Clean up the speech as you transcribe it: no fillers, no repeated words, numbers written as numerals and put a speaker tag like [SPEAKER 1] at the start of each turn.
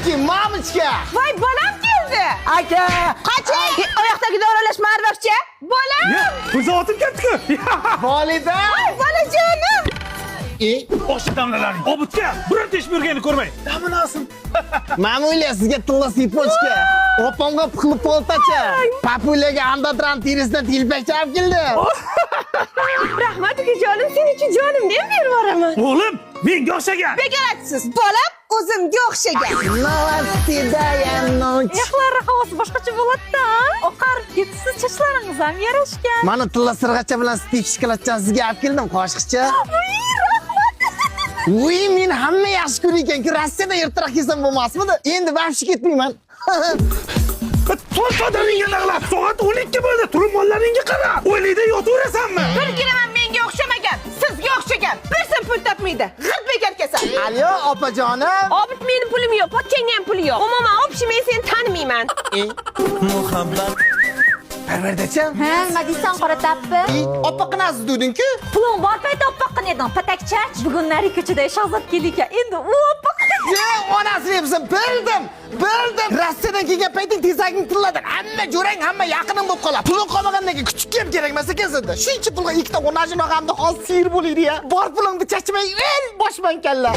[SPEAKER 1] Kim? Mamichka.
[SPEAKER 2] Voy, bolam keldi.
[SPEAKER 1] Aka.
[SPEAKER 2] Qoching. Oyoqdagi davolashma arbaqcha. Bolam.
[SPEAKER 3] Bu zotim ketdi-ku.
[SPEAKER 1] Volida.
[SPEAKER 2] Voy, bolajonim.
[SPEAKER 3] O'sha damlalaring. Obudga bironta ish berganini ko'rmay. Daminasin.
[SPEAKER 1] Mamulya sizga tilla sipochka. Opamga pixli poltacha. Papulaga andotran terisidan telpakcha olib keldim.
[SPEAKER 2] Rahmat ukajonim, sen uchun jonimni ham berib yuboraman.
[SPEAKER 3] O'g'lim, menga o'xshagan.
[SPEAKER 2] Bekaratsiz. Bolam o'zimga o'xshagan.
[SPEAKER 1] Novostidayanoch.
[SPEAKER 2] Yaxlar havosi boshqacha bo'ladi-da. Oqarib ketsiz, sochlaringiz ham yarashgan.
[SPEAKER 1] Mana tilla sirg'acha bilan stik shokoladchani sizga olib keldim, qoshiqcha. Voy, men hamma yaxshi ko'rar ekan-ku, Rossiyada ertaroq yesam bo'lmasmidi? Endi vaqti ketmayman.
[SPEAKER 3] To'rtadaringga naqlab, soat 12 bo'ldi. Turib-mollaringga qara. O'ylayda yotaverasanmi?
[SPEAKER 2] Birginaman menga o'xshamagan, sizga o'xshagan. Bir so'm pul topmaydi. G'irt bekarkasan.
[SPEAKER 1] Alo, opajonim.
[SPEAKER 2] Obid, mening pulim yo'q, pochchangga ham puli yo'q. Umuman, obshi, men seni tanimayman.
[SPEAKER 4] muhabbat
[SPEAKER 1] Parvardacham.
[SPEAKER 5] Ha, nima deysan qora tappi?
[SPEAKER 1] Oppa qanasiz deding-ku?
[SPEAKER 5] Puling bor paytda oppoqqin eding, patakchach. Bugun nari ko'chada shahzod keldik-a. Endi u oppoqqin.
[SPEAKER 1] Onasini debsan, bildim. Rossiyadan kelgan payting tezaging tillading. Hamma jo'rang, hamma yaqining bo'lib qoladi. Puling qolmagandan keyin kuchukka ham kerak emas ekan sizda. Shuncha pulga ikkita onajin og'amda hozir sir bo'laydi-ya. Bor pulingni chachmay, el boshman kalla.